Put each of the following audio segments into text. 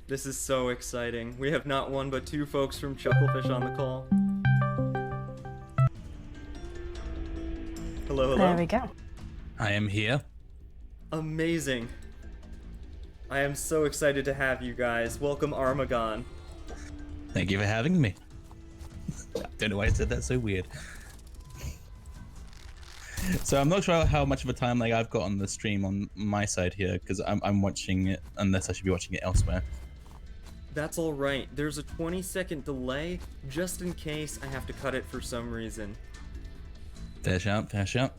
This is so exciting. We have not one but two folks from Chucklefish on the call. Hello, hello. There we go. I am here. Amazing. I am so excited to have you guys. Welcome, Armagon. Thank you for having me. Don't know why I said that so weird. So I'm not sure how much of a time I've got on the stream on my side here, because I'm watching it, unless I should be watching it elsewhere. That's alright. There's a 20-second delay, just in case I have to cut it for some reason. Fair shout, fair shout.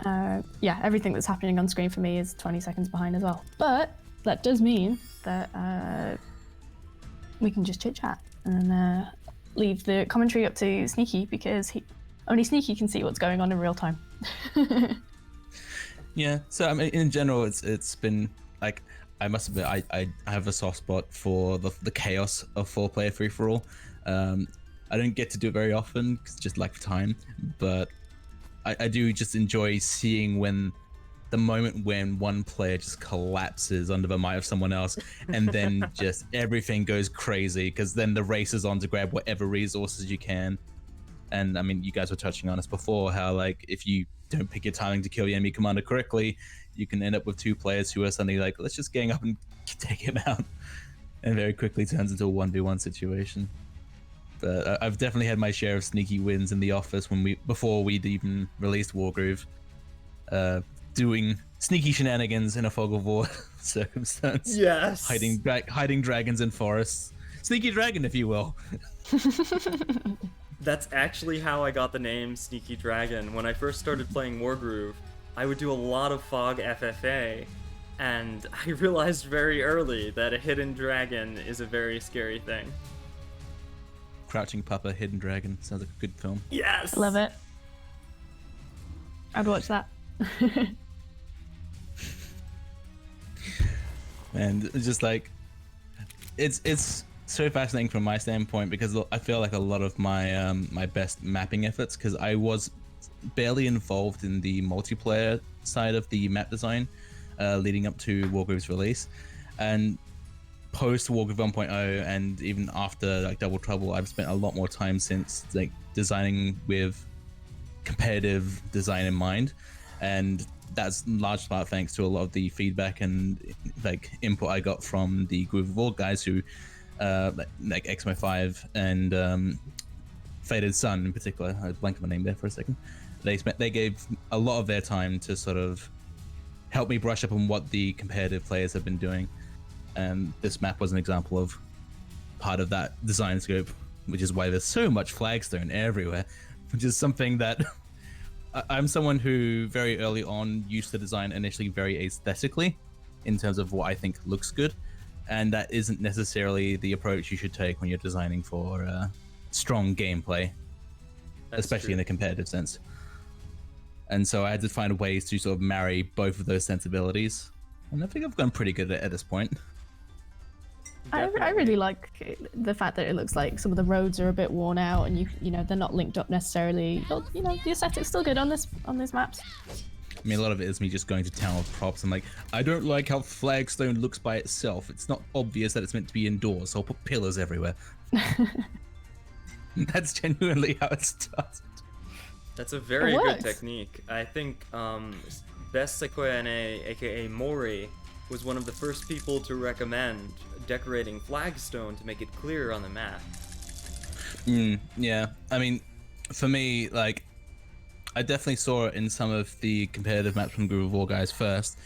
Yeah, everything that's happening on screen for me is 20 seconds behind as well. But that does mean that we can just chit chat and leave the commentary up to Sneaky, because only Sneaky can see what's going on in real time. Yeah, so I mean, in general, it's been like, I must admit, I have a soft spot for the chaos of 4-player free-for-all. I don't get to do it very often, cause just lack of time, but I do just enjoy seeing the moment when one player just collapses under the might of someone else, and then just everything goes crazy, because then the race is on to grab whatever resources you can. And I mean, you guys were touching on this before, how like if you don't pick your timing to kill the enemy commander correctly, you can end up with two players who are suddenly like, let's just gang up and take him out, and very quickly turns into a 1v1 situation. But I've definitely had my share of sneaky wins in the office before we'd even released Wargroove, doing sneaky shenanigans in a fog of war circumstance. Yes! Hiding dragons in forests. Sneaky dragon, if you will. That's actually how I got the name Sneaky Dragon. When I first started playing Wargroove, I would do a lot of fog FFA, and I realized very early that a hidden dragon is a very scary thing. Crouching Papa, Hidden Dragon. Sounds like a good film. Yes! Love it. I'd watch that. And it's just like, it's so fascinating from my standpoint, because I feel like a lot of my my best mapping efforts, because I was barely involved in the multiplayer side of the map design leading up to Wargroove's release, and post Wargroove 1.0 and even after like Double Trouble, I've spent a lot more time since like designing with competitive design in mind, and that's in large part thanks to a lot of the feedback and like input I got from the Groove of War guys who like XMO5 and Faded Sun in particular. I blanked my name there for a second. They gave a lot of their time to sort of help me brush up on what the competitive players have been doing, and this map was an example of part of that design scope, which is why there's so much flagstone everywhere, which is something that I'm someone who very early on used to design initially very aesthetically in terms of what I think looks good, and that isn't necessarily the approach you should take when you're designing for strong gameplay. That's especially true. In the competitive sense. And so I had to find ways to sort of marry both of those sensibilities, and I think I've gone pretty good at this point. I really like the fact that it looks like some of the roads are a bit worn out, and you know they're not linked up necessarily. But, you know, the aesthetic's still good on these maps. I mean, a lot of it is me just going to town with props. I'm like, I don't like how flagstone looks by itself. It's not obvious that it's meant to be indoors, so I'll put pillars everywhere. That's genuinely how it started. That's a very good technique. I think Best Sequoiane, aka Mori, was one of the first people to recommend decorating flagstone to make it clearer on the map. Yeah, I mean, for me, like, I definitely saw it in some of the competitive maps from Groove of War guys first,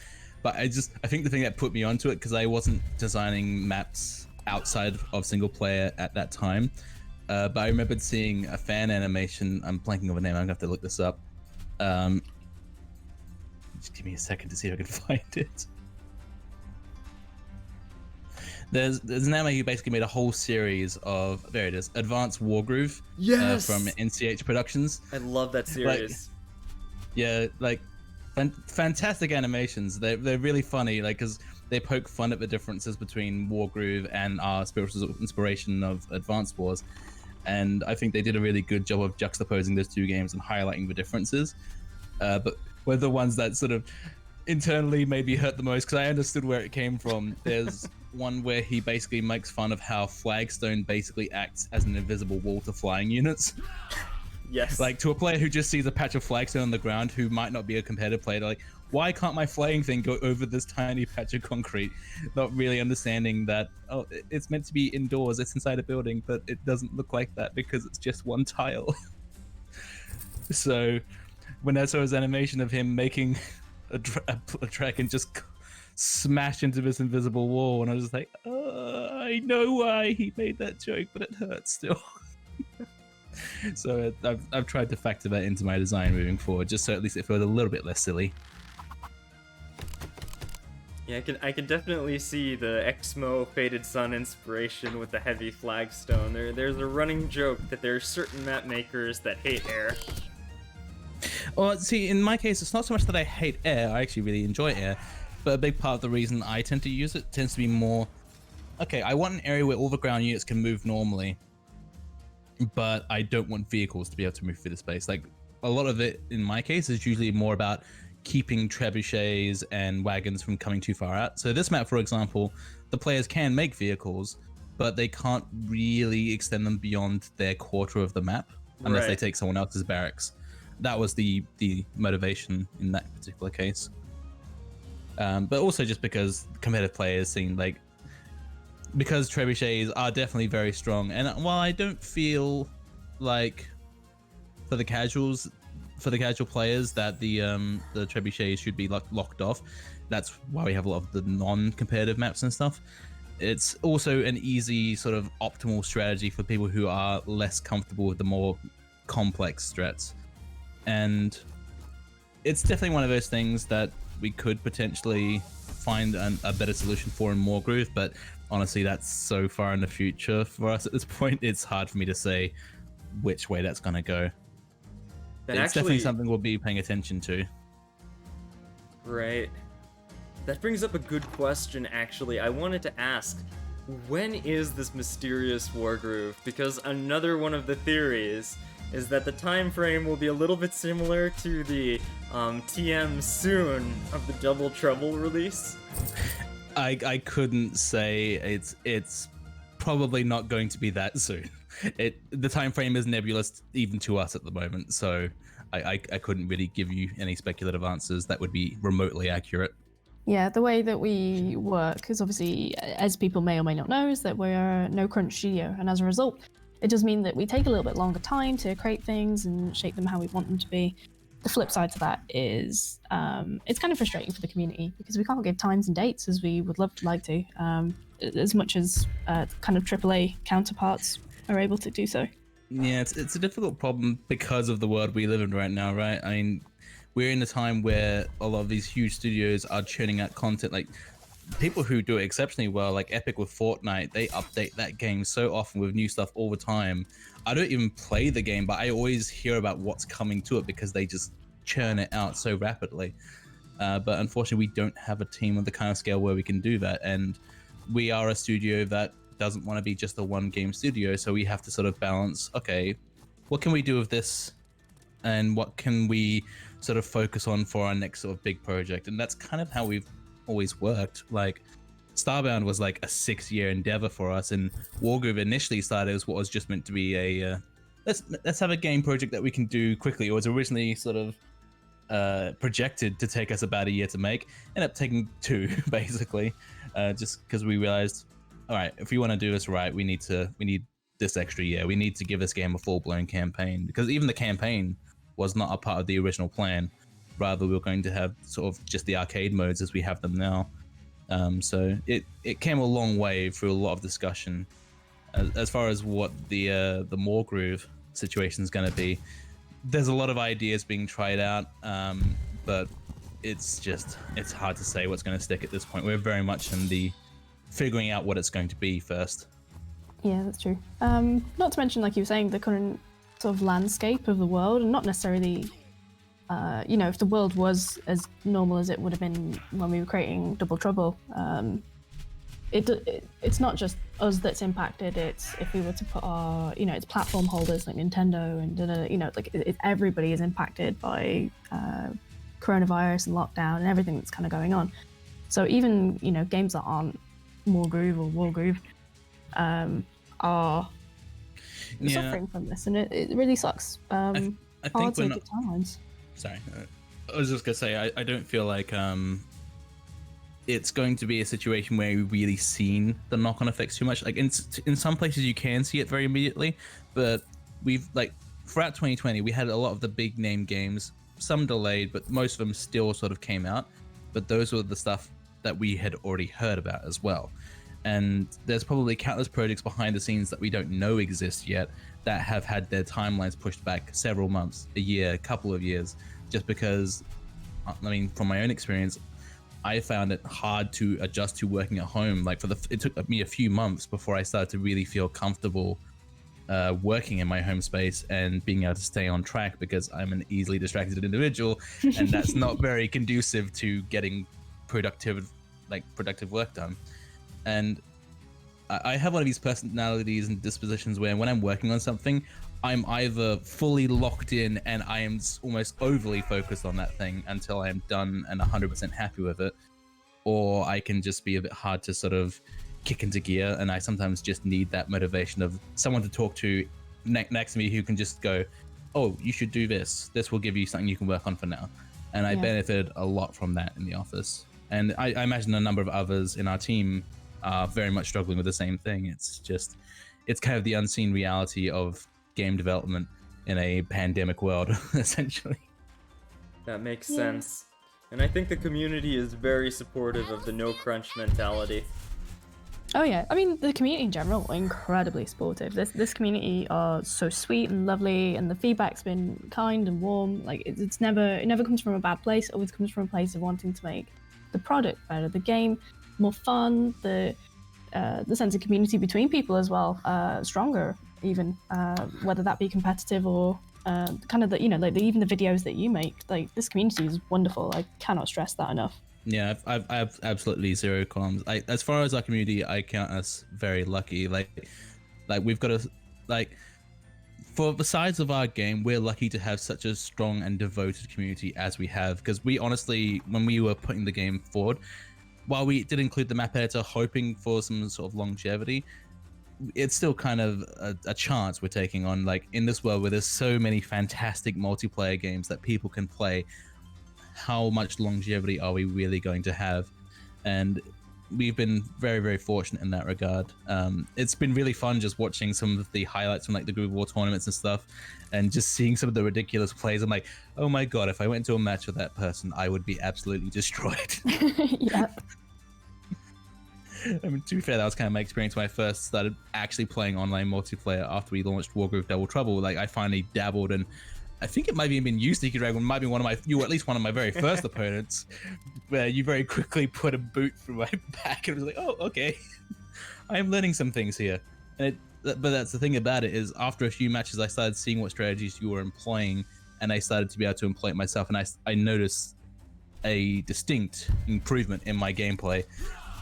but I think the thing that put me onto it, because I wasn't designing maps outside of single player at that time, but I remembered seeing a fan animation. I'm blanking of a name, I'm gonna have to look this up. Just give me a second to see if I can find it. There's an anime who basically made a whole series of, there it is, Advanced Wargroove. Yes! From NCH Productions. I love that series. Fantastic animations. They're really funny, like, because they poke fun at the differences between Wargroove and our spiritual inspiration of Advanced Wars. And I think they did a really good job of juxtaposing those two games and highlighting the differences. But we're the ones that sort of internally maybe hurt the most because I understood where it came from. There's one where he basically makes fun of how flagstone basically acts as an invisible wall to flying units. Yes. Like, to a player who just sees a patch of flagstone on the ground who might not be a competitive player, like, why can't my flying thing go over this tiny patch of concrete? Not really understanding that, oh, it's meant to be indoors, it's inside a building, but it doesn't look like that because it's just one tile. So when I saw his animation of him making a dragon just smash into this invisible wall, and I was just like, I know why he made that joke, but it hurts still. So I've tried to factor that into my design moving forward, just so at least it feels a little bit less silly. Yeah, I can definitely see the Exmo Faded Sun inspiration with the heavy flagstone. There's a running joke that there are certain map makers that hate air. Well, see, in my case, it's not so much that I hate air. I actually really enjoy air, but a big part of the reason I tend to use it tends to be more, okay, I want an area where all the ground units can move normally, but I don't want vehicles to be able to move through the space. Like, a lot of it, in my case, is usually more about keeping trebuchets and wagons from coming too far out. So this map, for example, the players can make vehicles, but they can't really extend them beyond their quarter of the map unless they take someone else's barracks. That was the motivation in that particular case. But also just because competitive players seem like, because trebuchets are definitely very strong, and while I don't feel like for the casual players that the trebuchets should be locked off, that's why we have a lot of the non-competitive maps and stuff. It's also an easy sort of optimal strategy for people who are less comfortable with the more complex strats. And it's definitely one of those things that we could potentially find a better solution for in Wargroove, but honestly, that's so far in the future for us at this point. It's hard for me to say which way that's going to go. It's definitely something we'll be paying attention to. Right. That brings up a good question, actually. I wanted to ask, when is this mysterious Wargroove? Because another one of the theories is that the time frame will be a little bit similar to the TM soon of the Double Trouble release. I couldn't say. It's probably not going to be that soon. The time frame is nebulous even to us at the moment, so I couldn't really give you any speculative answers that would be remotely accurate. Yeah, the way that we work is obviously, as people may or may not know, is that we're a no-crunch studio, and as a result, it does mean that we take a little bit longer time to create things and shape them how we want them to be. The flip side to that is it's kind of frustrating for the community because we can't give times and dates as we would like to, as much as kind of AAA counterparts are able to do so. Yeah, it's a difficult problem because of the world we live in right now, right? I mean, we're in a time where a lot of these huge studios are churning out content. Like, people who do it exceptionally well, like Epic with Fortnite, they update that game so often with new stuff all the time. I don't even play the game, but I always hear about what's coming to it because they just churn it out so rapidly. But unfortunately, we don't have a team of the kind of scale where we can do that. And we are a studio that doesn't want to be just a one game studio. So we have to sort of balance, okay, what can we do with this? And what can we sort of focus on for our next sort of big project? And that's kind of how we've always worked. Like, Starbound was like a 6-year endeavor for us, and Wargroove initially started as what was just meant to be a let's have a game project that we can do quickly. It was originally sort of projected to take us about a year to make, ended up taking 2 basically, just because we realized, all right, if we want to do this right, we need this extra year. We need to give this game a full-blown campaign, because even the campaign was not a part of the original plan. Rather, we were going to have sort of just the arcade modes as we have them now. So it came a long way through a lot of discussion. As far as what the Wargroove situation is going to be, there's a lot of ideas being tried out, but it's hard to say what's going to stick at this point. We're very much in the figuring out what it's going to be first. Yeah, that's true. Not to mention, like you were saying, the current sort of landscape of the world, and not necessarily, if the world was as normal as it would have been when we were creating Double Trouble, it's not just us that's impacted. It's if we were to put our, it's platform holders like Nintendo and everybody is impacted by coronavirus and lockdown and everything that's kind of going on. So even, you know, games that aren't Wargroove or Wargroove are suffering from this, and it really sucks. I think hard to we're get timelines. Sorry, I was just gonna say I don't feel like it's going to be a situation where we've really seen the knock-on effects too much. Like in some places you can see it very immediately, but we've like throughout 2020 we had a lot of the big name games, some delayed, but most of them still sort of came out. But those were the stuff that we had already heard about as well. And there's probably countless projects behind the scenes that we don't know exist yet that have had their timelines pushed back several months, a year, a couple of years, just because, I mean, from my own experience, I found it hard to adjust to working at home. Like it took me a few months before I started to really feel comfortable working in my home space and being able to stay on track, because I'm an easily distracted individual, and that's not very conducive to getting productive work done. And I have one of these personalities and dispositions where when I'm working on something, I'm either fully locked in and I am almost overly focused on that thing until I am done and 100% happy with it, or I can just be a bit hard to sort of kick into gear, and I sometimes just need that motivation of someone to talk to next to me who can just go, oh, you should do this. This will give you something you can work on for now. And I benefited a lot from that in the office. And I imagine a number of others in our team are very much struggling with the same thing. It's kind of the unseen reality of game development in a pandemic world, essentially. That makes sense. And I think the community is very supportive of the no crunch mentality. Oh yeah, I mean the community in general are incredibly supportive. This community are so sweet and lovely, and the feedback's been kind and warm. Like it never comes from a bad place. It always comes from a place of wanting to make the product better, the game more fun, the sense of community between people as well stronger, even whether that be competitive or kind of the, you know, like even the videos that you make. Like this community is wonderful. I cannot stress that enough. Yeah, I've absolutely zero qualms. As far as our community, I count us very lucky. Like we've got for the size of our game, we're lucky to have such a strong and devoted community as we have. Because we honestly, when we were putting the game forward, while we did include the map editor, hoping for some sort of longevity, it's still kind of a chance we're taking on. Like in this world where there's so many fantastic multiplayer games that people can play, how much longevity are we really going to have? And we've been very, very fortunate in that regard. It's been really fun just watching some of the highlights from like the Groove War tournaments and stuff, and just seeing some of the ridiculous plays. I'm like, oh my god, if I went into a match with that person, I would be absolutely destroyed. Yeah. I mean, to be fair, that was kind of my experience when I first started actually playing online multiplayer after we launched Wargroove Double Trouble. Like I finally dabbled, and I think it might have even been you, Sneaky Dragon, might be you were at least one of my very first opponents, where you very quickly put a boot through my back and was like, oh, okay, I am learning some things here. And but that's the thing about it, is after a few matches, I started seeing what strategies you were employing, and I started to be able to employ it myself, and I noticed a distinct improvement in my gameplay.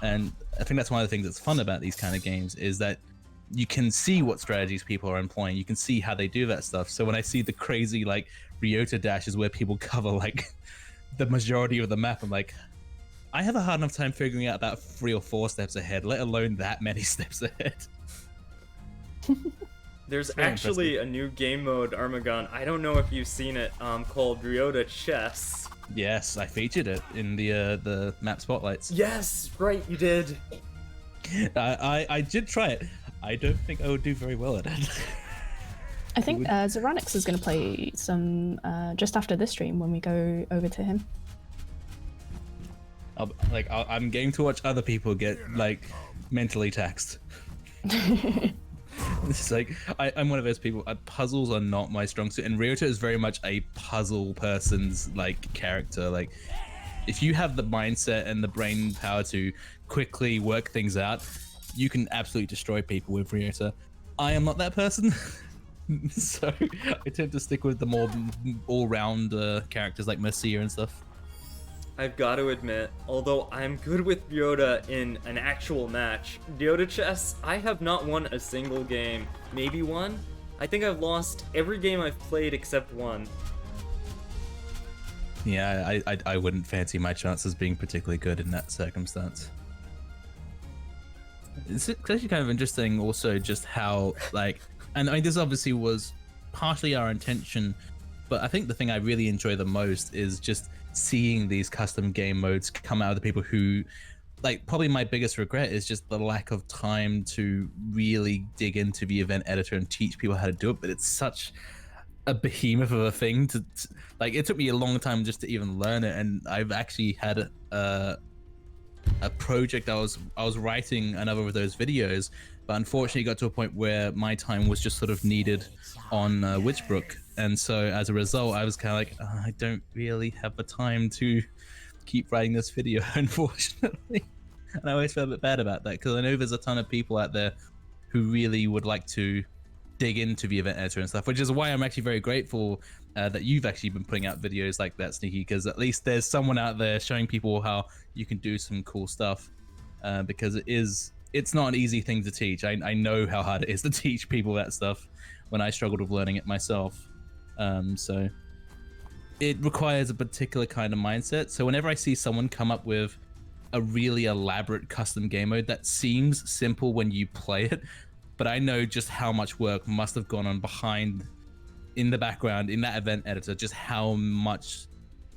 And I think that's one of the things that's fun about these kind of games, is that you can see what strategies people are employing. You can see how they do that stuff. So when I see the crazy like Ryota dashes where people cover like the majority of the map, I'm like, I have a hard enough time figuring out about 3 or 4 steps ahead, let alone that many steps ahead. There's actually a new game mode, Armagon. I don't know if you've seen it, called Ryota Chess. Yes, I featured it in the map spotlights. Yes, right, you did. I did try it. I don't think I would do very well at it. I think Zeranix is going to play some just after this stream when we go over to him. I'm game to watch other people get like mentally taxed. It's like I'm one of those people. Puzzles are not my strong suit, and Ryota is very much a puzzle person's like character. Like, if you have the mindset and the brain power to quickly work things out, you can absolutely destroy people with Ryota. I am not that person, so I tend to stick with the more all-round characters like Mercia and stuff. I've got to admit, although I'm good with Ryota in an actual match, Ryota Chess, I have not won a single game. Maybe one? I think I've lost every game I've played except one. Yeah, I wouldn't fancy my chances being particularly good in that circumstance. It's actually kind of interesting also just how, like, and I mean, this obviously was partially our intention, but I think the thing I really enjoy the most is just seeing these custom game modes come out of the people who, like, probably my biggest regret is just the lack of time to really dig into the event editor and teach people how to do it. But it's such a behemoth of a thing to like, it took me a long time just to even learn it. And I've actually had a project I was writing another of those videos, but unfortunately got to a point where my time was just sort of needed on Witchbrook. And so as a result, I was kind of like, oh, I don't really have the time to keep writing this video, unfortunately. And I always feel a bit bad about that, because I know there's a ton of people out there who really would like to dig into the event editor and stuff, which is why I'm actually very grateful that you've actually been putting out videos like that, Sneaky, because at least there's someone out there showing people how you can do some cool stuff, because it's not an easy thing to teach. I know how hard it is to teach people that stuff when I struggled with learning it myself. So it requires a particular kind of mindset. So whenever I see someone come up with a really elaborate custom game mode that seems simple when you play it, but I know just how much work must have gone on behind, in the background, in that event editor, just how much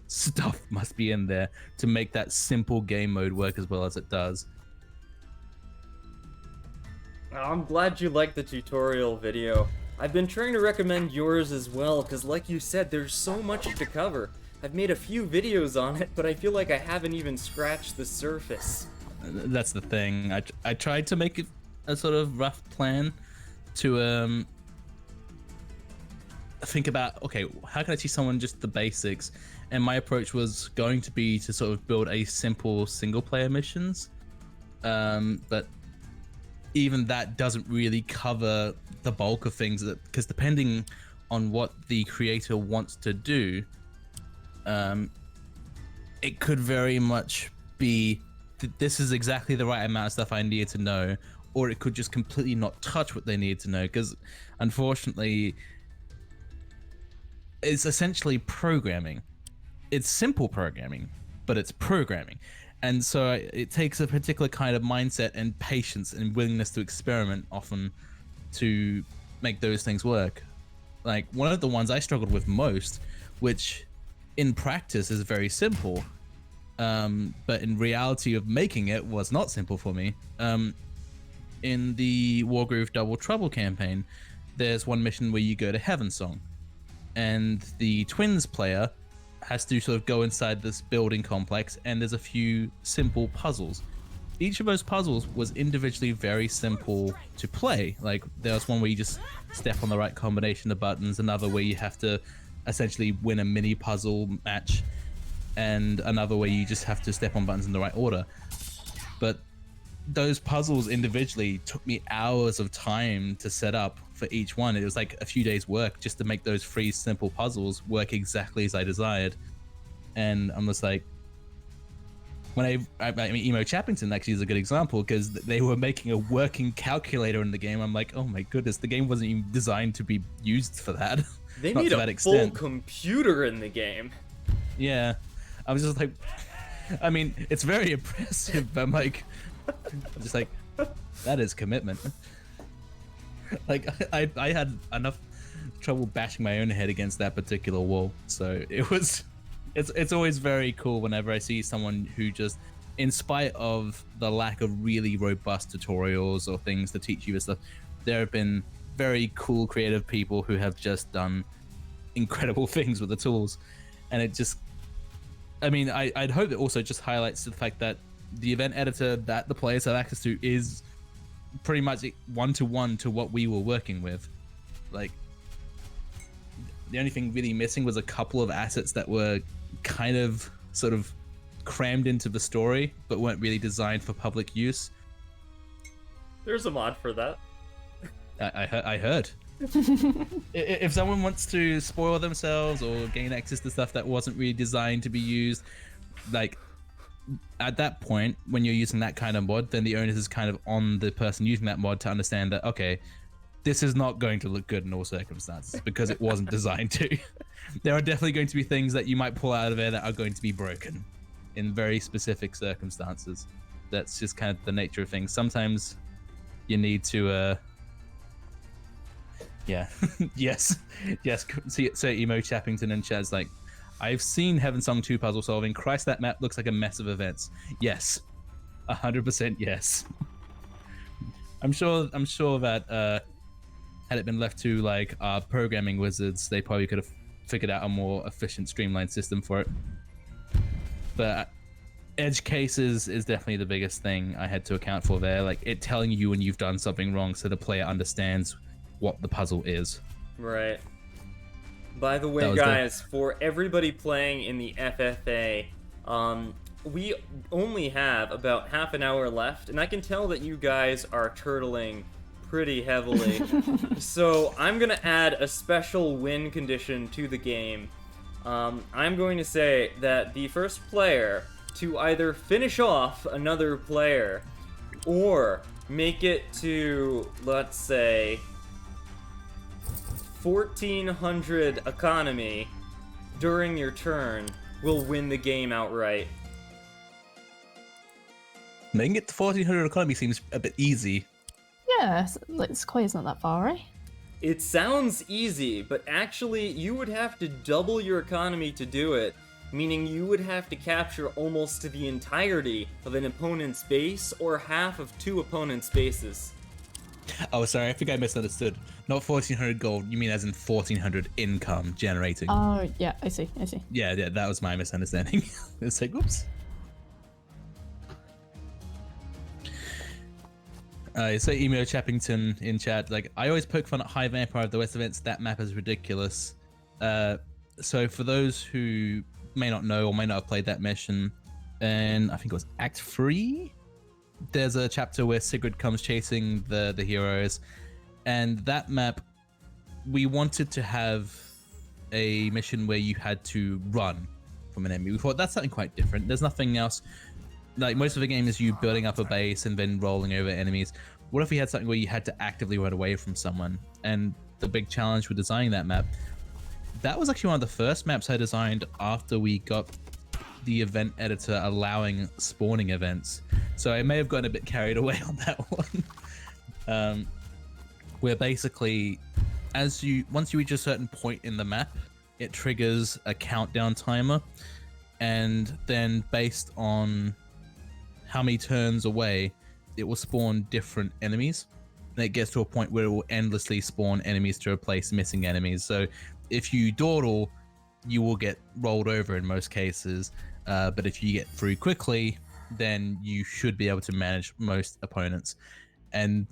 stuff must be in there to make that simple game mode work as well as it does. I'm glad you liked the tutorial video. I've been trying to recommend yours as well, because like you said, there's so much to cover. I've made a few videos on it, but I feel like I haven't even scratched the surface. That's the thing. I tried to make a sort of rough plan to think about, okay, how can I teach someone just the basics? And my approach was going to be to sort of build a simple single player missions, but even that doesn't really cover the bulk of things, because depending on what the creator wants to do, it could very much be this is exactly the right amount of stuff I needed to know, or it could just completely not touch what they need to know, because unfortunately it's essentially programming. It's simple programming, but it's programming. And so it takes a particular kind of mindset and patience and willingness to experiment often to make those things work. Like, one of the ones I struggled with most, which in practice is very simple, but in reality of making it was not simple for me. In the Wargroove Double Trouble campaign, there's one mission where you go to Heaven Song, and the Twins player has to sort of go inside this building complex, and there's a few simple puzzles. Each of those puzzles was individually very simple to play. Like, there was one where you just step on the right combination of buttons, another where you have to essentially win a mini puzzle match, and another where you just have to step on buttons in the right order. But those puzzles individually took me hours of time to set up for each one. It was like a few days work just to make those 3 simple puzzles work exactly as I desired. And I'm just like, when I mean, Emo Chappington actually is a good example, because they were making a working calculator in the game. I'm like, oh my goodness, the game wasn't even designed to be used for that. They need a full computer in the game. Yeah, I was just like, I mean, it's very impressive, but I'm like, I'm just like, that is commitment. Like, I had enough trouble bashing my own head against that particular wall. So it's always very cool whenever I see someone who just, in spite of the lack of really robust tutorials or things to teach you and stuff, there have been very cool creative people who have just done incredible things with the tools. And it just, I mean, I'd hope it also just highlights the fact that the event editor that the players have access to is pretty much one-to-one to what we were working with. Like, the only thing really missing was a couple of assets that were kind of sort of crammed into the story but weren't really designed for public use. There's a mod for that. I heard. If someone wants to spoil themselves or gain access to stuff that wasn't really designed to be used, like, at that point, when you're using that kind of mod, then the onus is kind of on the person using that mod to understand that, okay, this is not going to look good in all circumstances because it wasn't designed to. there are definitely going to be things that you might pull out of there that are going to be broken in very specific circumstances. That's just kind of the nature of things. Sometimes you need to yeah. yes. So Emo Chappington and Chaz, like, I've seen Heaven Song 2 puzzle solving. Christ, that map looks like a mess of events. Yes. 100% yes. I'm sure that had it been left to like our programming wizards, they probably could have figured out a more efficient, streamlined system for it. But edge cases is definitely the biggest thing I had to account for there. Like, it telling you when you've done something wrong so the player understands what the puzzle is. Right. By the way, guys, for everybody playing in the FFA, we only have about half an hour left, and I can tell that you guys are turtling pretty heavily. So I'm gonna add a special win condition to the game. I'm going to say that the first player to either finish off another player or make it to, let's say, 1400 economy during your turn will win the game outright. Making it to 1400 economy seems a bit easy. Yeah, Sequoia's not that far, right? It sounds easy, but actually you would have to double your economy to do it, meaning you would have to capture almost the entirety of an opponent's base or half of two opponents' bases. Oh, sorry, I think I misunderstood. Not 1400 gold, you mean as in 1400 income generating. Oh, yeah, I see. Yeah, that was my misunderstanding. It's like, oops. So Emo Chappington in chat, like, I always poke fun at High Vampire of the West events. That map is ridiculous. So for those who may not know or may not have played that mission, and I think it was Act 3, there's a chapter where Sigrid comes chasing the heroes, and that map, we wanted to have a mission where you had to run from an enemy. We thought that's something quite different. There's nothing else. Like, most of the game is you building up a base and then rolling over enemies. What if we had something where you had to actively run away from someone? And the big challenge with designing that map, that was actually one of the first maps I designed after we got the event editor allowing spawning events. So I may have gotten a bit carried away on that one. Where basically, once you reach a certain point in the map, it triggers a countdown timer, and then based on how many turns away, it will spawn different enemies. And it gets to a point where it will endlessly spawn enemies to replace missing enemies. So if you dawdle, you will get rolled over in most cases. But if you get through quickly, then you should be able to manage most opponents. And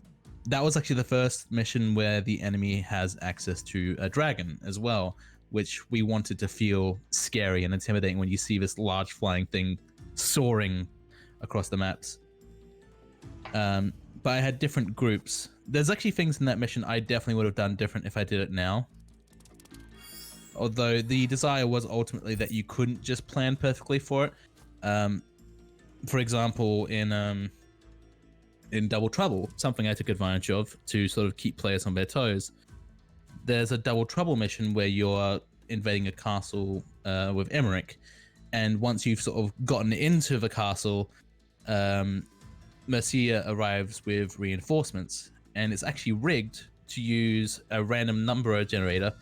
that was actually the first mission where the enemy has access to a dragon as well, which we wanted to feel scary and intimidating when you see this large flying thing soaring across the maps. But I had different groups. There's actually things in that mission I definitely would have done different if I did it now. Although the desire was ultimately that you couldn't just plan perfectly for it. For example, in Double Trouble, something I took advantage of to sort of keep players on their toes. There's a Double Trouble mission where you're invading a castle with Emmerich, and once you've sort of gotten into the castle, Mercia arrives with reinforcements, and it's actually rigged to use a random number generator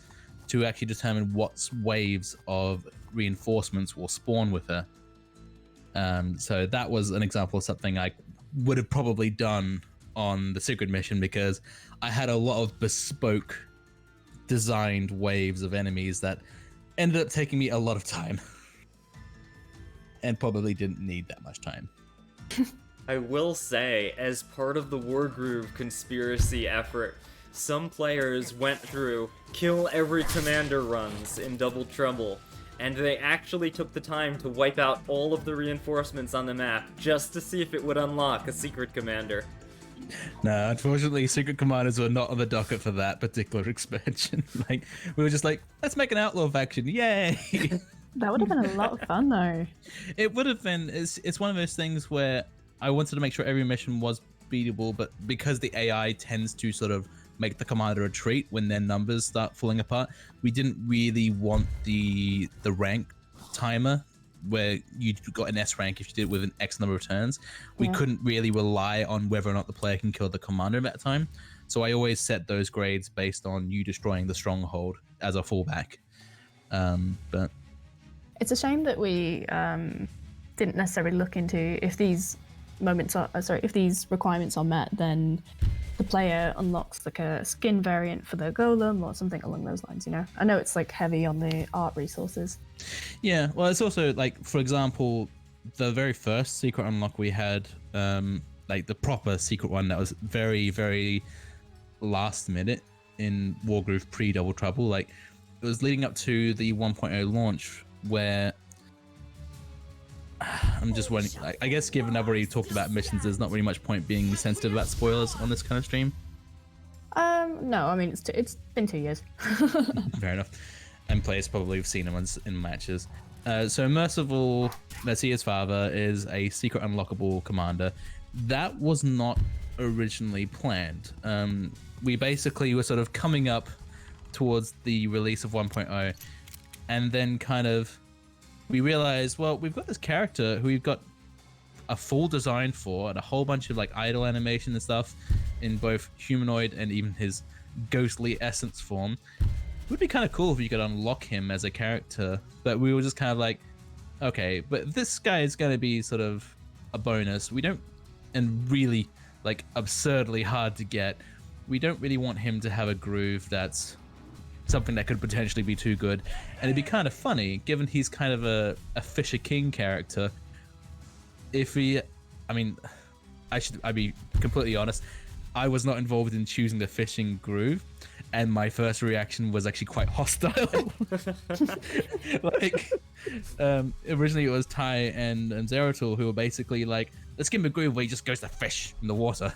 to actually determine what waves of reinforcements will spawn with her. So that was an example of something I would have probably done on the Sigrid mission, because I had a lot of bespoke designed waves of enemies that ended up taking me a lot of time and probably didn't need that much time. I will say, as part of the Wargroove conspiracy effort, some players went through kill every commander runs in Double Trouble, and they actually took the time to wipe out all of the reinforcements on the map just to see if it would unlock a secret commander. No, unfortunately, secret commanders were not on the docket for that particular expansion. Like, we were just like, let's make an outlaw faction, yay! That would have been a lot of fun, though. It would have been. It's one of those things where I wanted to make sure every mission was beatable, but because the AI tends to sort of make the commander retreat when their numbers start falling apart. We didn't really want the rank timer where you got an S rank if you did it with an X number of turns. We couldn't really rely on whether or not the player can kill the commander at that time. So I always set those grades based on you destroying the stronghold as a fallback. But it's a shame that we didn't necessarily look into if these if these requirements are met, then the player unlocks like a skin variant for the golem or something along those lines, you know? I know it's like heavy on the art resources. Yeah, well, it's also like, for example, the very first secret unlock we had, like the proper secret one that was very, very last minute in Wargroove pre-Double Trouble, like it was leading up to the 1.0 launch where I'm just wondering, I guess given I've already talked about missions, there's not really much point being sensitive about spoilers on this kind of stream. No, I mean, it's been 2 years. Fair enough. And players probably have seen him in matches. So Merciful, let's see his father, is a secret unlockable commander. That was not originally planned. We basically were sort of coming up towards the release of 1.0, and then kind of we realized, well, we've got this character who we've got a full design for and a whole bunch of like idle animation and stuff in both humanoid and even his ghostly essence form. It would be kind of cool if you could unlock him as a character, but we were just kind of like, okay, but this guy is going to be sort of a bonus. We don't, and really like absurdly hard to get. We don't really want him to have a groove that's something that could potentially be too good. And it'd be kind of funny, given he's kind of a Fisher King character, if he, I mean, I'd be completely honest, I was not involved in choosing the fishing groove, and my first reaction was actually quite hostile. Like, originally it was Ty and Zeratul who were basically like, let's give him a groove where he just goes to fish in the water.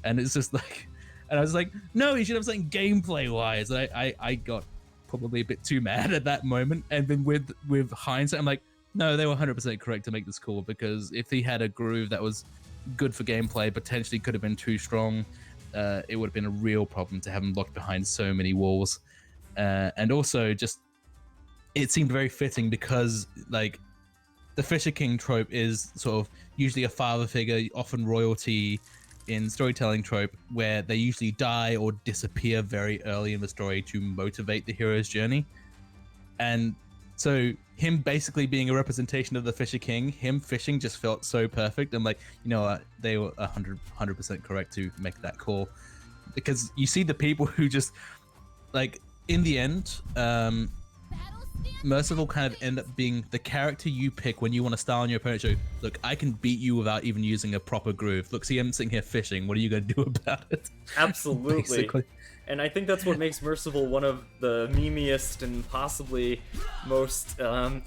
And it's just like, and I was like, no, he should have something gameplay wise. I got probably a bit too mad at that moment. And then with hindsight, I'm like, no, they were 100% correct to make this cool, because if he had a groove that was good for gameplay, potentially could have been too strong, it would have been a real problem to have him locked behind so many walls. And also just, it seemed very fitting because like the Fisher King trope is sort of usually a father figure, often royalty in storytelling trope, where they usually die or disappear very early in the story to motivate the hero's journey. And so him basically being a representation of the Fisher King, him fishing just felt so perfect. I'm like, you know what, they were 100% correct to make that call, because you see the people who just like in the end, Merciful kind of end up being the character you pick when you want to style on your opponent. Show, look, I can beat you without even using a proper groove. Look, see, I'm sitting here fishing. What are you going to do about it? Absolutely. Basically. And I think that's what makes Merciful one of the memeiest and possibly most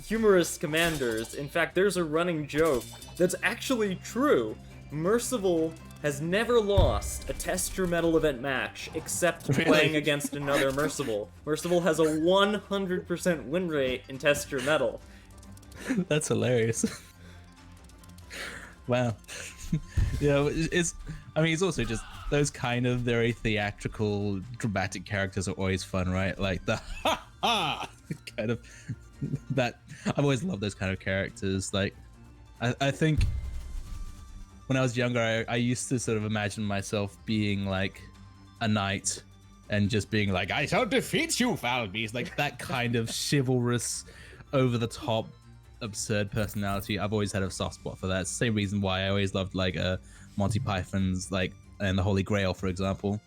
humorous commanders. In fact, there's a running joke that's actually true. Merciful has never lost a Test Your Metal event match except playing against another Merciful. Merciful has a 100% win rate in Test Your Metal. That's hilarious. Wow. Yeah, it's, I mean, it's also just those kind of very theatrical, dramatic characters are always fun, right? Like the ha-ha kind of, that, I've always loved those kind of characters. Like, I think when I was younger, I used to sort of imagine myself being like a knight and just being like, I shall defeat you, foul beast. Like that kind of chivalrous, over the top, absurd personality. I've always had a soft spot for that. It's the same reason why I always loved like Monty Python's like, and the Holy Grail, for example.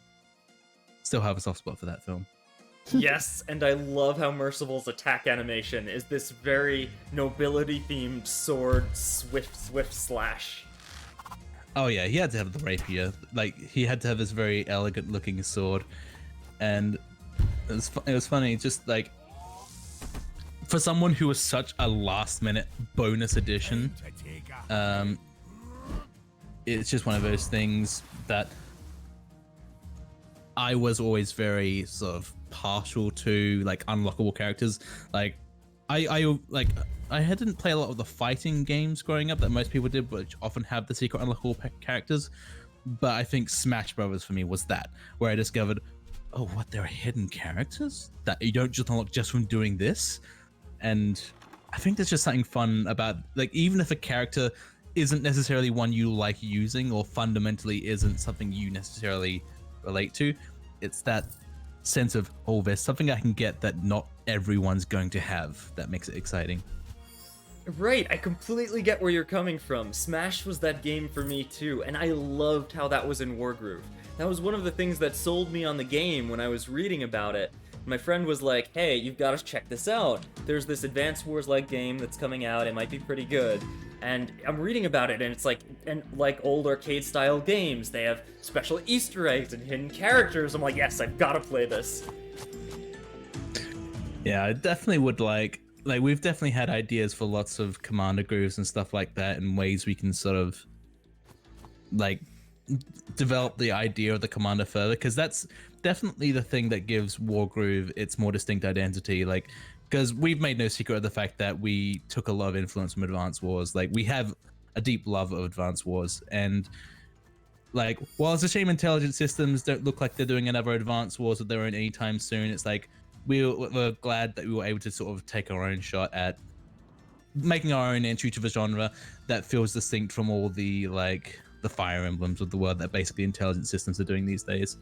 Still have a soft spot for that film. Yes, and I love how Merciful's attack animation is this very nobility-themed sword swift slash. Oh yeah, he had to have the rapier. Like he had to have this very elegant-looking sword, and it was funny. Just like for someone who was such a last-minute bonus edition, it's just one of those things that I was always very sort of partial to, like unlockable characters. Like I didn't play a lot of the fighting games growing up that most people did, which often have the secret unlockable characters. But I think Smash Brothers for me was that, where I discovered, oh, what, there are hidden characters that you don't just unlock just from doing this. And I think there's just something fun about, like, even if a character isn't necessarily one you like using or fundamentally isn't something you necessarily relate to, it's that sense of, oh, there's something I can get that not everyone's going to have that makes it exciting. Right, I completely get where you're coming from. Smash was that game for me too, and I loved how that was in Wargroove. That was one of the things that sold me on the game when I was reading about it. My friend was like, hey, you've got to check this out. There's this Advance Wars-like game that's coming out, it might be pretty good. And I'm reading about it, and it's like old arcade-style games. They have special Easter eggs and hidden characters. I'm like, yes, I've got to play this. Yeah, I definitely would like we've definitely had ideas for lots of commander grooves and stuff like that, and ways we can sort of like develop the idea of the commander further, because that's definitely the thing that gives Wargroove its more distinct identity. Like, because we've made no secret of the fact that we took a lot of influence from Advance Wars. Like, we have a deep love of Advance Wars, and like, while it's a shame intelligent systems don't look like they're doing another Advance Wars of their own anytime soon, it's like we're glad that we were able to sort of take our own shot at making our own entry to the genre that feels distinct from all the like the Fire Emblems of the world that basically intelligent systems are doing these days.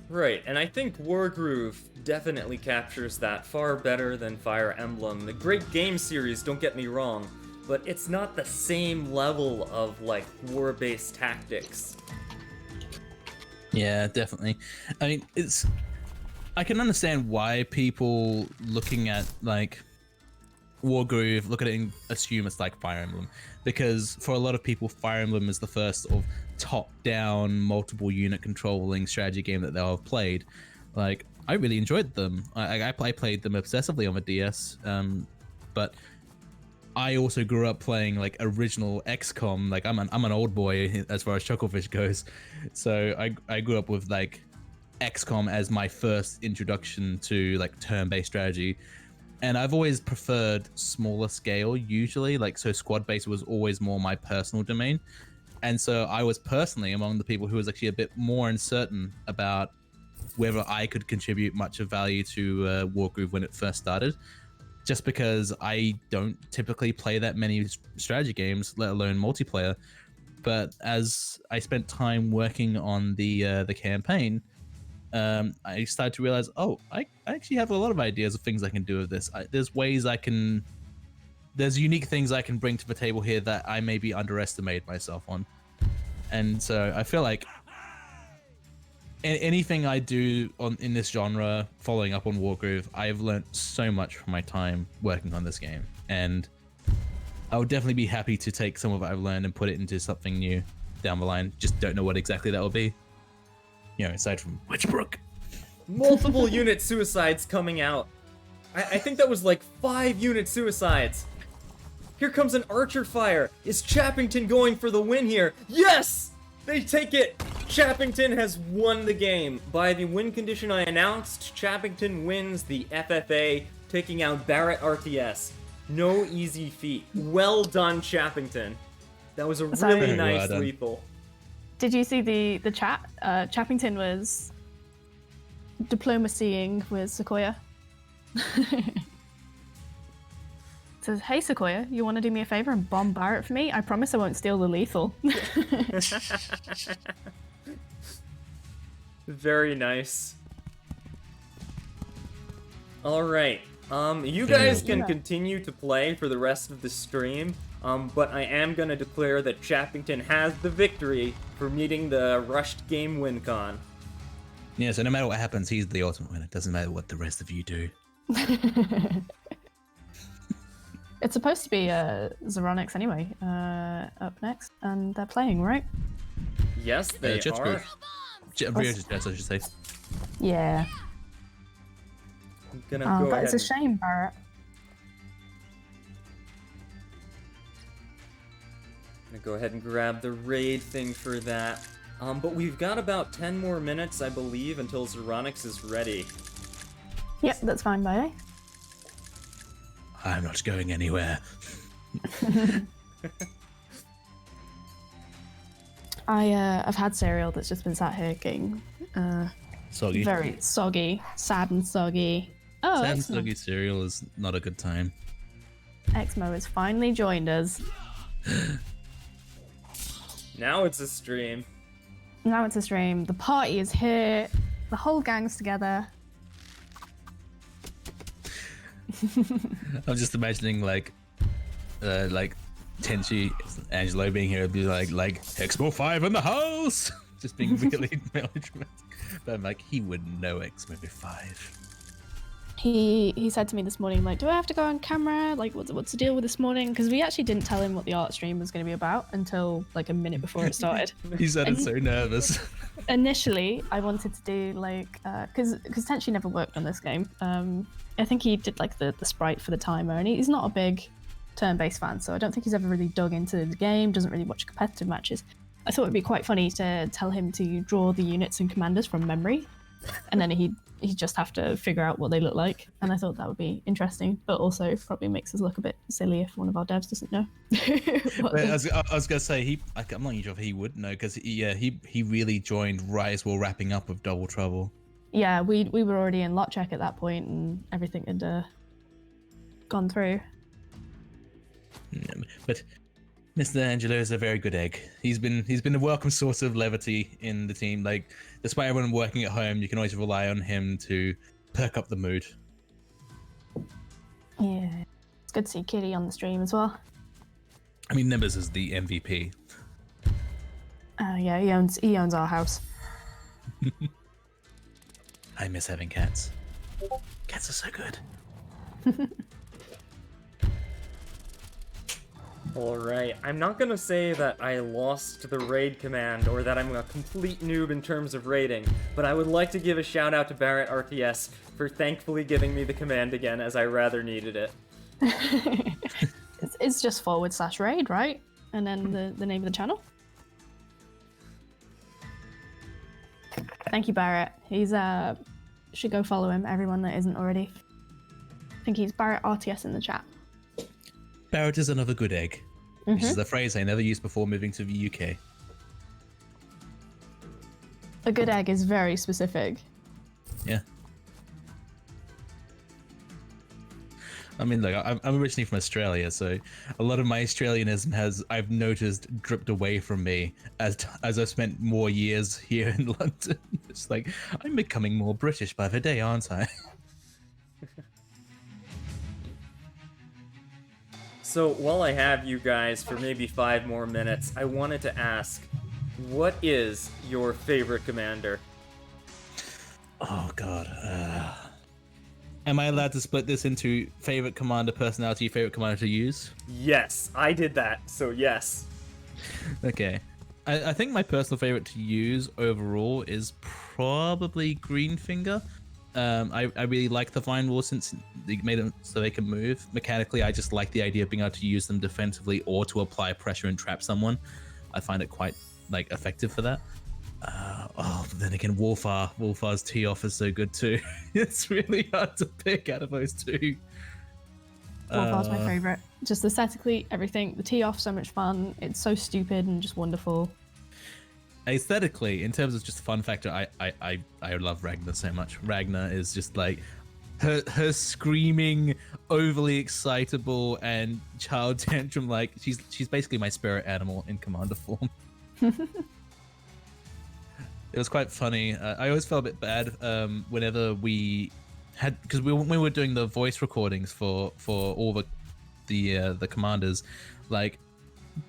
Right, and I think Wargroove definitely captures that far better than Fire Emblem. The great game series, don't get me wrong, but it's not the same level of like war-based tactics. Yeah, definitely. I mean, I can understand why people looking at like Wargroove look at it and assume it's like Fire Emblem, because for a lot of people, Fire Emblem is the first sort of top-down, multiple unit controlling strategy game that they'll have played. Like, I really enjoyed them. I played them obsessively on the DS, but I also grew up playing like original XCOM. Like, I'm an old boy as far as Chucklefish goes, so I grew up with like XCOM as my first introduction to like turn-based strategy. And I've always preferred smaller scale, usually. Like, so squad-based was always more my personal domain. And so I was personally among the people who was actually a bit more uncertain about whether I could contribute much of value to Wargroove when it first started. Just because I don't typically play that many strategy games, let alone multiplayer. But as I spent time working on the campaign, I started to realize, oh, I actually have a lot of ideas of things I can do with this. There's unique things I can bring to the table here that I maybe underestimated myself on. And so I feel like anything I do in this genre, following up on Wargroove, I've learned so much from my time working on this game. And I would definitely be happy to take some of what I've learned and put it into something new down the line. Just don't know what exactly that will be. You know, aside from Witchbrook. Multiple unit suicides coming out. I think that was like 5 unit suicides. Here comes an archer fire. Is Chappington going for the win here? Yes! They take it! Chappington has won the game. By the win condition I announced, Chappington wins the FFA, taking out Barrett RTS. No easy feat. Well done, Chappington. That was a really nice lethal. Did you see the chat? Chappington was diplomacying with Sequoia. Says, hey Sequoia, you want to do me a favor and bomb Barrett for me? I promise I won't steal the lethal. Very nice. Alright, you guys can continue to play for the rest of the stream, but I am going to declare that Chappington has the victory for meeting the rushed game win con. Yeah, so no matter what happens, he's the ultimate winner. It doesn't matter what the rest of you do. It's supposed to be Zeronix anyway, up next, and they're playing, right? Yes, they are. Ryota Chess, I should say. Yeah. I'm gonna go but ahead. it's a shame, Barrett. I'm gonna go ahead and grab the raid thing for that. But we've got about 10 more minutes, I believe, until Zeronix is ready. Yep, that's fine by me. I'm not going anywhere. I've had cereal that's just been sat here getting Soggy. very soggy, sad and soggy. Oh, Sad and excellent. soggy cereal is not a good time. Exmo has finally joined us. Now it's a stream. Now it's a stream. The party is here. The whole gang's together. I'm just imagining like Tenchi, Angelo being here, would be like Exmo 5 in the house, just being really melodramatic. But I'm like, he wouldn't know Exmo 5. He said to me this morning, like, do I have to go on camera? Like, what's the deal with this morning? Because we actually didn't tell him what the art stream was going to be about until like a minute before it started. He sounded so nervous. Initially, I wanted to do like, because Tenchi never worked on this game. I think he did like the sprite for the timer, and he's not a big turn-based fan, so I don't think he's ever really dug into the game, doesn't really watch competitive matches. I thought it'd be quite funny to tell him to draw the units and commanders from memory, and then he'd just have to figure out what they look like. And I thought that would be interesting, but also probably makes us look a bit silly if one of our devs doesn't know. I was gonna say I'm not sure if he would know, because he really joined Rise while wrapping up with Double Trouble. Yeah, we were already in lot check at that point, and everything had gone through. But Mr. Angelo is a very good egg. He's been a welcome source of levity in the team. Like, despite everyone working at home, you can always rely on him to perk up the mood. Yeah, it's good to see Kitty on the stream as well. I mean, Nimbus is the MVP. Yeah, he owns our house. I miss having cats. Cats are so good. Alright, I'm not gonna say that I lost the raid command or that I'm a complete noob in terms of raiding, but I would like to give a shout out to Barrett RTS for thankfully giving me the command again, as I rather needed it. It's just /raid, right? And then the name of the channel. Thank you, Barrett. He's should go follow him, everyone that isn't already. I think he's Barrett RTS in the chat. Barrett is another good egg. Mm-hmm. This is a phrase I never used before moving to the UK. A good egg is very specific. Yeah. I mean, look, I'm originally from Australia, so a lot of my Australianism I've noticed, dripped away from me as I've spent more years here in London. It's like, I'm becoming more British by the day, aren't I? So, while I have you guys for maybe 5 more minutes, I wanted to ask, what is your favorite commander? Oh, God. Am I allowed to split this into favorite commander personality, favorite commander to use? Yes, I did that, so yes. Okay. I think my personal favorite to use overall is probably Greenfinger. I really like the Vine Wall since they made them so they can move. Mechanically, I just like the idea of being able to use them defensively or to apply pressure and trap someone. I find it quite effective for that. But then again, Wolfar's tee-off is so good too. It's really hard to pick out of those two. Wolfar's my favorite. Just aesthetically, everything. The tee off, so much fun. It's so stupid and just wonderful. Aesthetically, in terms of just fun factor, I love Ragnar so much. Ragnar is just like her screaming, overly excitable and child tantrum. Like she's basically my spirit animal in commander form. It was quite funny. I always felt a bit bad whenever we had, because when we were doing the voice recordings for all the commanders, like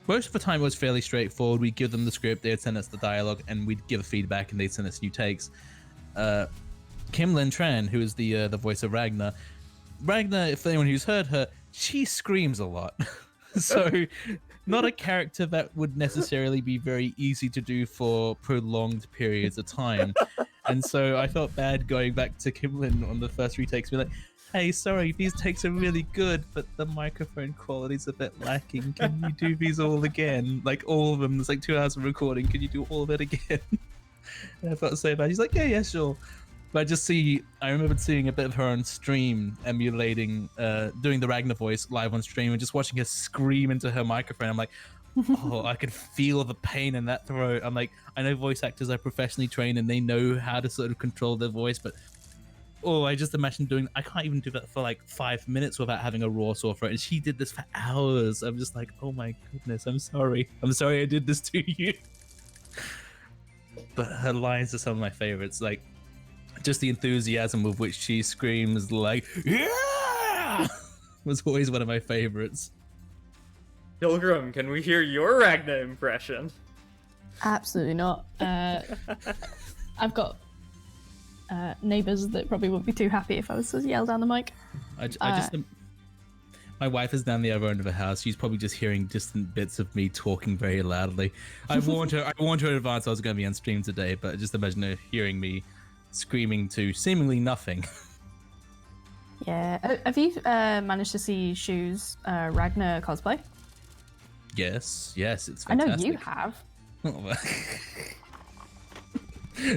most of the time it was fairly straightforward. We'd give them the script, they'd send us the dialogue, and we'd give feedback, and they'd send us new takes. Kim Lin Tran, who is the voice of Ragnar, if anyone who's heard her, she screams a lot. So not a character that would necessarily be very easy to do for prolonged periods of time. And so I felt bad going back to Kim Lin on the first retakes, be like, hey, sorry, these takes are really good, but the microphone quality's a bit lacking. Can you do these all again? Like all of them, there's like 2 hours of recording. Can you do all of it again? And I felt so bad. She's like, yeah, sure. But I remember seeing a bit of her on stream, emulating, doing the Ragnar voice live on stream, and just watching her scream into her microphone. I'm like, Oh, I could feel the pain in that throat. I'm like, I know voice actors are professionally trained and they know how to sort of control their voice, but I just imagine I can't even do that for like 5 minutes without having a raw sore throat. And she did this for hours. I'm just like, oh my goodness, I'm sorry. I'm sorry I did this to you. But her lines are some of my favorites. Like, just the enthusiasm with which she screams, like, yeah! was always one of my favorites. Pilgrim, can we hear your Ragna impression? Absolutely not. I've got neighbours that probably wouldn't be too happy if I was to yell down the mic. My wife is down the other end of the house. She's probably just hearing distant bits of me talking very loudly. I warned her in advance I was going to be on stream today, but just imagine her hearing me screaming to seemingly nothing. Yeah. Have you managed to see Shu's Ragnar cosplay? Yes, it's fantastic. I know you have.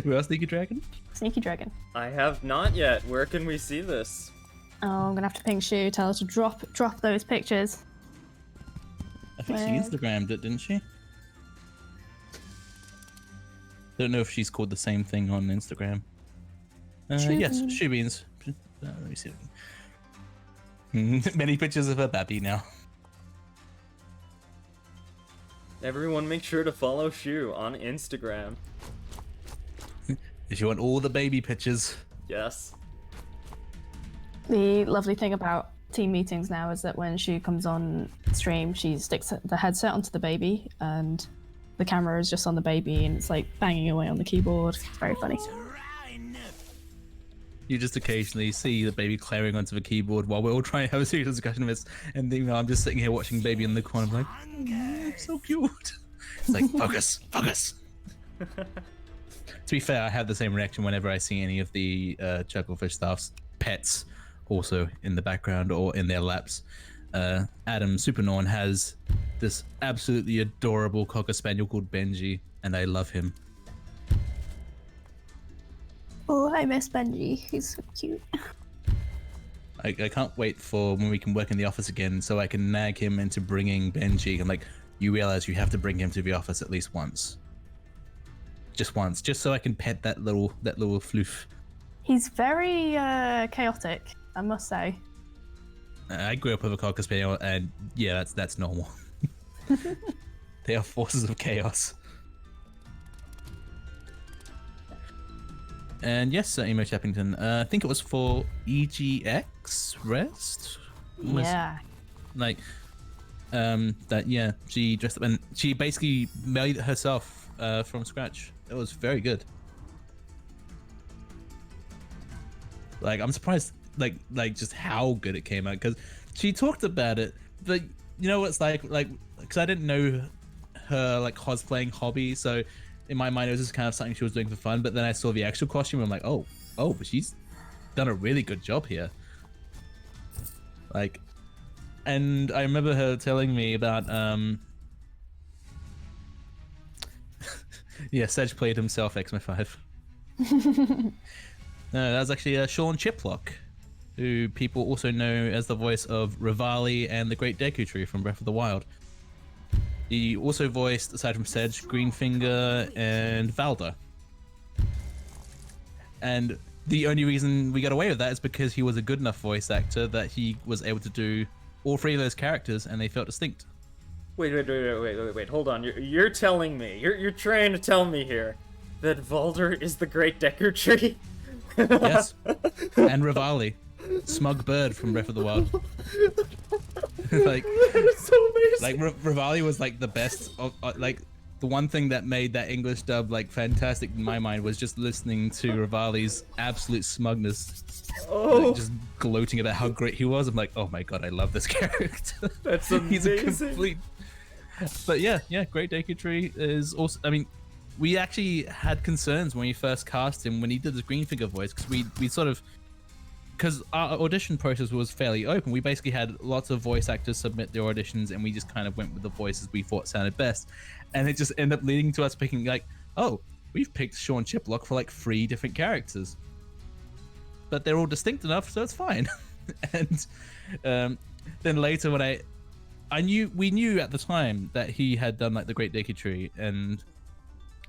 Who else, Sneaky Dragon? Sneaky Dragon. I have not yet. Where can we see this? Oh, I'm gonna have to ping Shu, tell her to drop those pictures. I think she Instagrammed it, didn't she? Don't know if she's called the same thing on Instagram. Yes, Shu Beans. Let me see. Many pictures of her baby now. Everyone make sure to follow Shu on Instagram. If you want all the baby pictures. Yes. The lovely thing about team meetings now is that when Shu comes on stream, she sticks the headset onto the baby and the camera is just on the baby and it's like banging away on the keyboard. It's very funny. You just occasionally see the baby clambering onto the keyboard while we're all trying to have a serious discussion of this, and then, I'm just sitting here watching baby in the corner, I'm like, so cute. It's like, focus. To be fair, I have the same reaction whenever I see any of the Chucklefish staff's pets also in the background or in their laps. Adam Supernorn has this absolutely adorable Cocker Spaniel called Benji, and I love him. Oh, I miss Benji. He's so cute. I can't wait for when we can work in the office again so I can nag him into bringing Benji. I'm like, you realize you have to bring him to the office at least once. Just once, just so I can pet that little floof. He's very chaotic, I must say. I grew up with a Cocker Spaniel, and yeah, that's normal. They are forces of chaos. And yes, Emo Chappington, I think it was for EGX Rest? Yeah. Like, she dressed up and she basically made it herself from scratch. It was very good. Like, I'm surprised, like just how good it came out, because she talked about it, but you know what it's like, because I didn't know her, like, cosplaying hobby, so in my mind it was just kind of something she was doing for fun, but then I saw the actual costume and I'm like, oh, but she's done a really good job here. Like, and I remember her telling me about, yeah, Sedge played himself, Xma5. No, that was actually Sean Chiplock, who people also know as the voice of Revali and the Great Deku Tree from Breath of the Wild. He also voiced, aside from Sedge, Greenfinger and Valder. And the only reason we got away with that is because he was a good enough voice actor that he was able to do all three of those characters and they felt distinct. Wait, hold on. You're telling me, you're trying to tell me here that Valder is the Great Deku Tree? Yes. And Revali. Smug Bird from Breath of the Wild. Like, That's so amazing. like Revali was like the best of, like, the one thing that made that English dub like fantastic in my mind was just listening to Revali's absolute smugness. Oh, Like, just gloating about how great he was. I'm like, oh my god, I love this character. that's amazing. He's a complete. But yeah, Great Deku Tree is also. I mean, we actually had concerns when we first cast him when he did his Greenfinger voice, because we sort of, because our audition process was fairly open. We basically had lots of voice actors submit their auditions, and we just kind of went with the voices we thought sounded best, and it just ended up leading to us picking like, oh, we've picked Sean Chiplock for like 3 different characters, but they're all distinct enough, so it's fine. And then later when we knew at the time that he had done like the Great Deki Tree,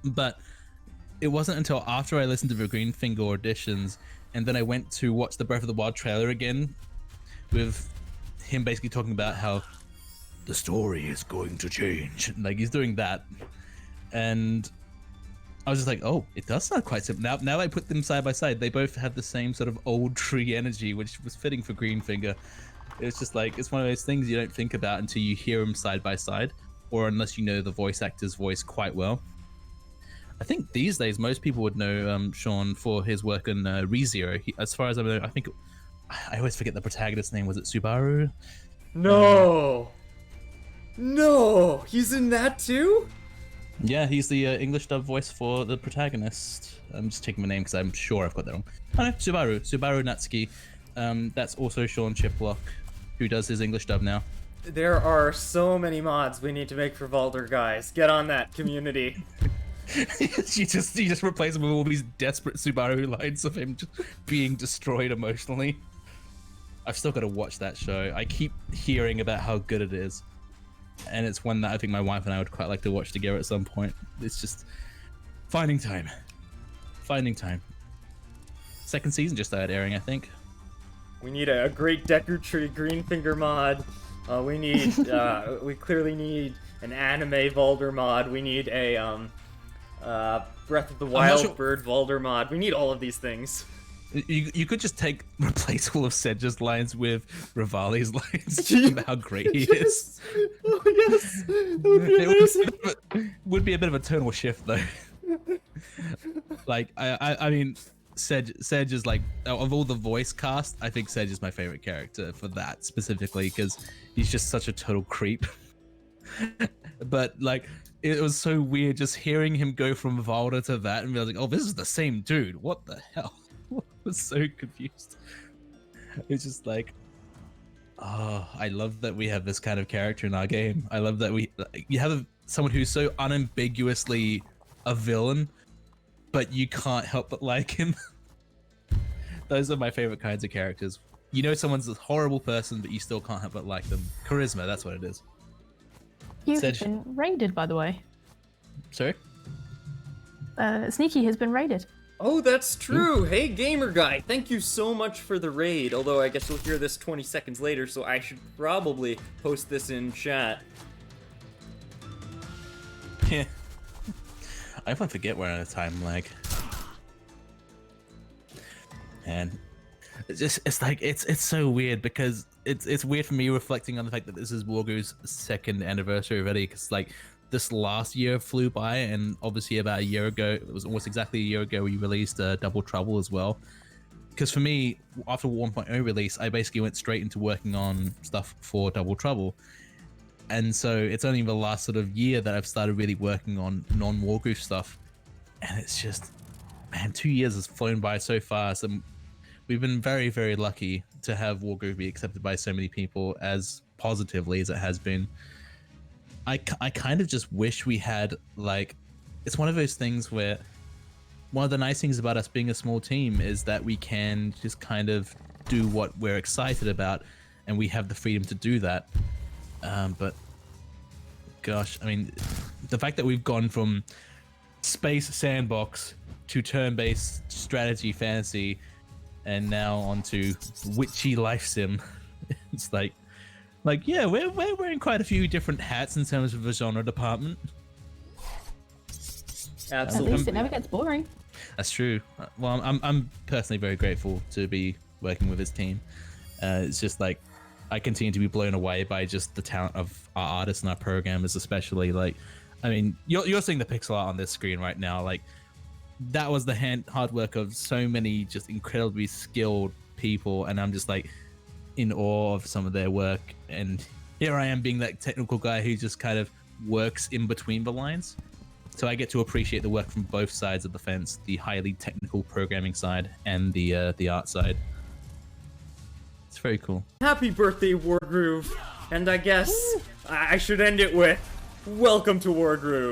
but it wasn't until after I listened to the Greenfinger auditions and then I went to watch the Breath of the Wild trailer again with him basically talking about how the story is going to change. Like he's doing that. And I was just like, oh, it does sound quite simple. Now I put them side by side. They both have the same sort of old tree energy, which was fitting for Greenfinger. It's just like, it's one of those things you don't think about until you hear them side by side, or unless you know the voice actor's voice quite well. I think these days, most people would know Sean for his work in ReZero. As far as I know, I always forget the protagonist's name. Was it Subaru? No! No! He's in that too? Yeah, he's the English dub voice for the protagonist. I'm just taking my name because I'm sure I've got that wrong. Oh no, Subaru Natsuki. That's also Sean Chiplock, who does his English dub now. There are so many mods we need to make for Valder, guys. Get on that, community. you just replace him with all these desperate Subaru lines of him just being destroyed emotionally. I've still got to watch that show. I keep hearing about how good it is. And it's one that I think my wife and I would quite like to watch together at some point. It's just finding time. Second season just started airing, I think. We need a Great Deku Tree Greenfinger mod. We clearly need an anime Valder mod. We need a Breath of the Wild Bird Valder mod. We need all of these things. You could just replace all of Sedge's lines with Revali's lines about how great he is. Oh yes, that would be amazing. It would be a bit of a tonal shift though. Like I mean, Sedge is like, of all the voice cast, I think Sedge is my favorite character for that specifically because he's just such a total creep. But like, it was so weird just hearing him go from Valder to that and be like, oh, this is the same dude. What the hell? I was so confused. It's just like, oh, I love that we have this kind of character in our game. I love that you have someone who's so unambiguously a villain, but you can't help but like him. Those are my favorite kinds of characters. You know someone's a horrible person, but you still can't help but like them. Charisma, that's what it is. You've been raided, by the way. Sorry? Sneaky has been raided. Oh, that's true. Hey, gamer guy, thank you so much for the raid. Although I guess you'll hear this 20 seconds later, so I should probably post this in chat. Yeah. I often forget we're on a time lag. And it's so weird because it's weird for me reflecting on the fact that this is Wargroove's second anniversary already, because like this last year flew by, and obviously about a year ago, it was almost exactly a year ago, we released Double Trouble as well. Because for me, after 1.0 release, I basically went straight into working on stuff for Double Trouble. And so it's only the last sort of year that I've started really working on non-Wargroove stuff. And it's just, man, 2 years has flown by so fast. And we've been very, very lucky to have Wargroove be accepted by so many people as positively as it has been. I kind of just wish we had, like, it's one of those things where one of the nice things about us being a small team is that we can just kind of do what we're excited about, and we have the freedom to do that. But gosh, I mean, the fact that we've gone from space sandbox to turn-based strategy fantasy and now onto witchy life sim, it's like yeah, we're wearing quite a few different hats in terms of the genre department. Absolutely. At least it never gets boring. That's true. Well, I'm personally very grateful to be working with his team. It's just like, I continue to be blown away by just the talent of our artists and our programmers, especially. Like, I mean, you're seeing the pixel art on this screen right now. Like, that was the hard work of so many just incredibly skilled people, and I'm just like in awe of some of their work. And here I am being that technical guy who just kind of works in between the lines. So I get to appreciate the work from both sides of the fence, the highly technical programming side and the art side. It's very cool. Happy birthday, Wargroove. And I guess I should end it with, welcome to Wargroove.